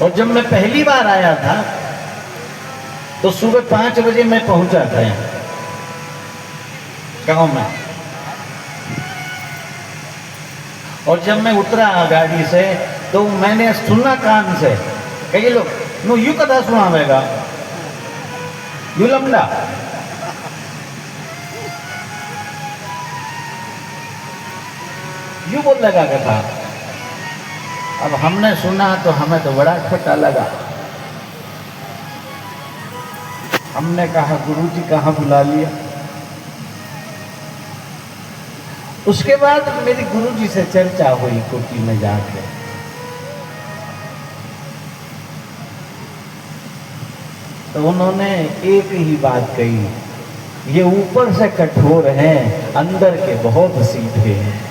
और जब मैं पहली बार आया था तो सुबह 5 बजे मैं पहुंचा था यहाँ गांव में। और जब मैं उतरा गाड़ी से तो मैंने सुना कान से, कई लोग नो यू कथा सुनावेगा यू लमड़ा, यू बोल लगा कथा। अब हमने सुना तो हमें तो बड़ा खट्टा लगा। हमने कहा गुरुजी कहाँ बुला लिया। उसके बाद मेरी गुरुजी से चर्चा हुई कुटी में जाके। तो उन्होंने एक ही बात कही, ये ऊपर से कठोर हैं, अंदर के बहुत सीधे हैं।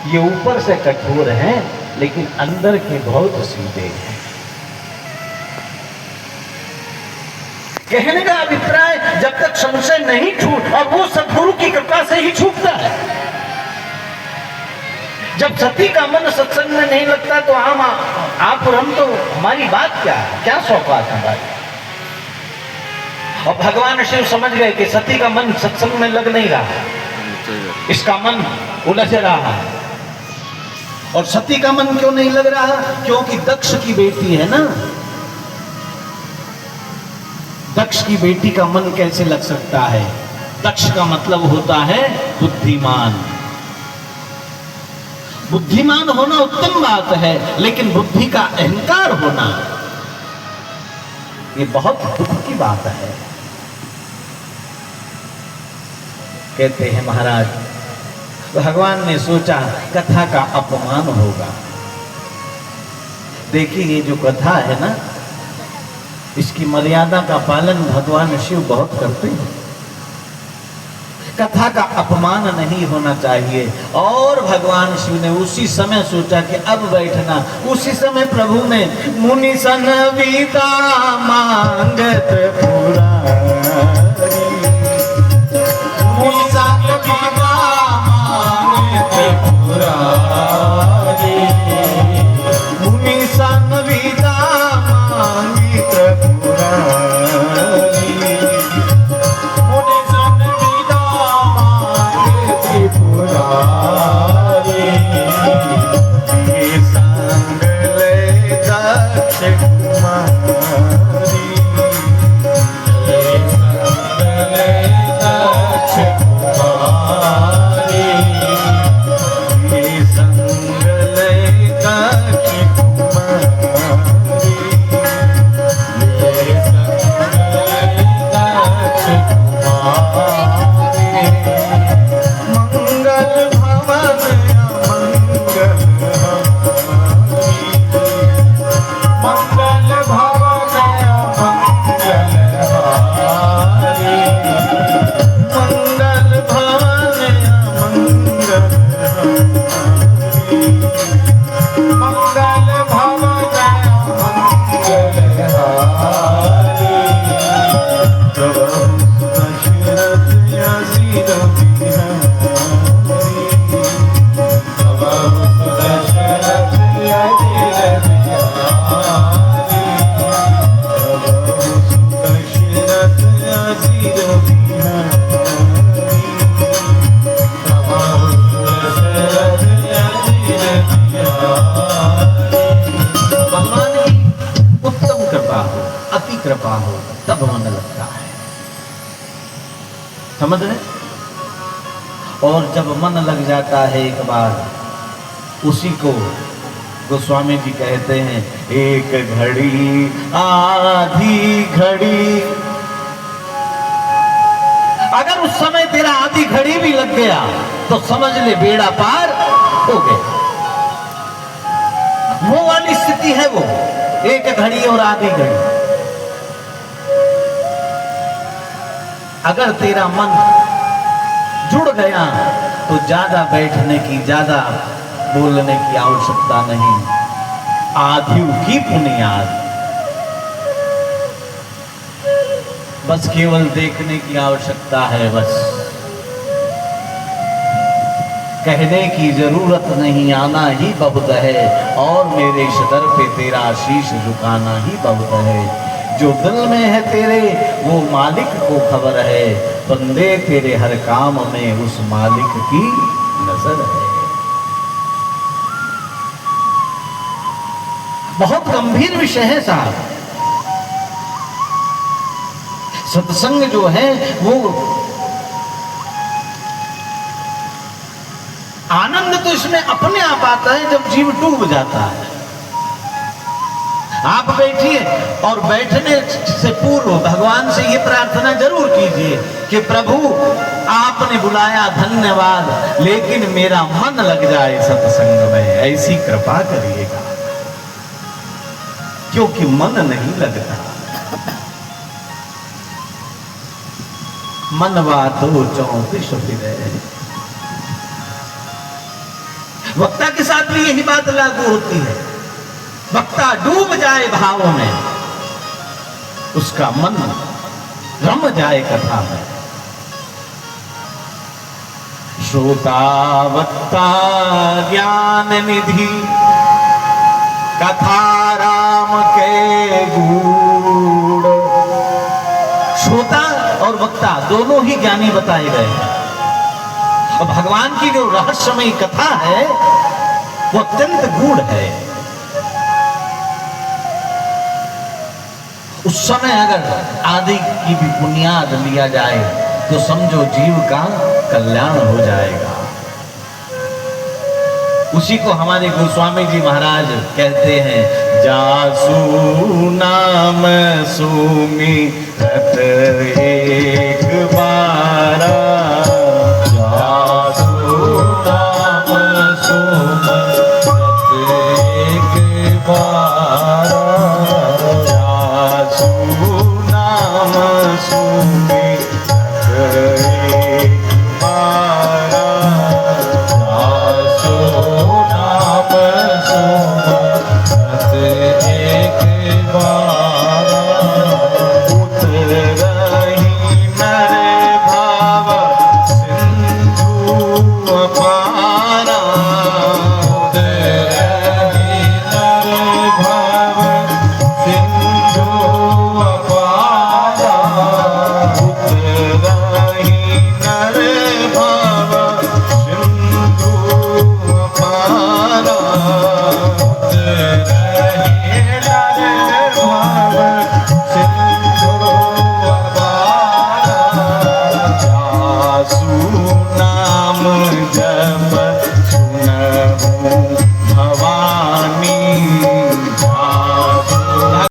ये ऊपर से कठोर हैं लेकिन अंदर के बहुत सीधे हैं। कहने का अभिप्राय जब तक संशय नहीं छूट, और वो सद्गुरु की कृपा से ही छूटता है। जब सती का मन सत्संग में नहीं लगता तो आप और हम तो हमारी बात क्या सौगात हमारी। और भगवान शिव समझ गए कि सती का मन सत्संग में लग नहीं रहा, इसका मन उलझ रहा है। और सती का मन क्यों नहीं लग रहा? क्योंकि दक्ष की बेटी है ना। दक्ष की बेटी का मन कैसे लग सकता है? दक्ष का मतलब होता है बुद्धिमान। बुद्धिमान होना उत्तम बात है, लेकिन बुद्धि का अहंकार होना ये बहुत दुख की बात है। कहते हैं महाराज भगवान ने सोचा कथा का अपमान होगा। देखिए ये जो कथा है ना, इसकी मर्यादा का पालन भगवान शिव बहुत करते हैं। कथा का अपमान नहीं होना चाहिए। और भगवान शिव ने उसी समय सोचा कि अब बैठना। उसी समय प्रभु ने मुनि सन विदा मांगत पुरारी, मुनि सन विदा मांगत पुरारी, मुनि सन विदा मांगत पुरारी, मुनि सन विदा मांगत पुरारी, ये संग ले दक्ष कुमारी, ये संग ले दक्ष कुमारी, ये संग ले दक्ष कुमारी, ये संग ले दक्ष कुमारी, मंगल भवन अमंगल हारी, मंगल भवन अमंगल हारी, मंगल भवन अमंगल हारी, मंगल भवन अमंगल हारी, प्रभु दशरथ असीर बिहारी, प्रभु दशरथ असीर बिहारी, प्रभु दशरथ असीर बिहारी, प्रभु दशरथ असीर बिहारी। भगवान की उत्तम कृपा हो, अति कृपा हो, तब मन लगता है। समझ रहे? और जब मन लग जाता है एक बार, उसी को गोस्वामी जी कहते हैं एक घड़ी आधी घड़ी। अगर उस समय तेरा आधी घड़ी भी लग गया तो समझ ले बेड़ा पार हो गया। वो वाली स्थिति है वो, एक घड़ी और आधी घड़ी। अगर तेरा मन जुड़ गया तो ज्यादा बैठने की, ज्यादा बोलने की आवश्यकता नहीं। आधिव की बुनियाद, बस केवल देखने की आवश्यकता है। बस कहने की जरूरत नहीं, आना ही बहुत है, और मेरे सदर पे तेरा शीश झुकाना ही बहुत है। जो दिल में है तेरे वो मालिक को खबर है, बंदे तेरे हर काम में उस मालिक की नजर है। बहुत गंभीर विषय है साहब। सत्संग जो है वो आनंद तो इसमें अपने आप आता है जब जीव डूब जाता है। आप बैठिए और बैठने से पूर्व भगवान से ये प्रार्थना जरूर कीजिए कि प्रभु आपने बुलाया धन्यवाद, लेकिन मेरा मन लग जाए सत्संग में, ऐसी कृपा करिएगा, क्योंकि मन नहीं लगता। मनवा तो 34 फिरे। वक्ता के साथ भी यही बात लागू होती है। वक्ता डूब जाए भाव में, उसका मन रम जाए कथा में। श्रोता वक्ता ज्ञान निधि, कथा राम के गूढ़। श्रोता और वक्ता दोनों ही ज्ञानी बताए गए हैं। और भगवान की जो रहस्यमयी कथा है वो अत्यंत गूढ़ है। उस समय अगर आदि की भी बुनियाद लिया जाए तो समझो जीव का कल्याण हो जाएगा। उसी को हमारे गोस्वामी जी महाराज कहते हैं, जासु नाम सुमिरत एक बारा, जासु नाम सुमिरत एक बारा, जासु नाम सुमिरत एक बारा, जासु नाम सुमिरत एक बारा, उतरहि नर भाव सिंधु अपारा, उतरहि नर भाव सिंधु अपारा, उतरहि नर भाव सिंधु अपारा, उतरहि नर भाव सिंधु अपारा, जासु नाम जप सुनहु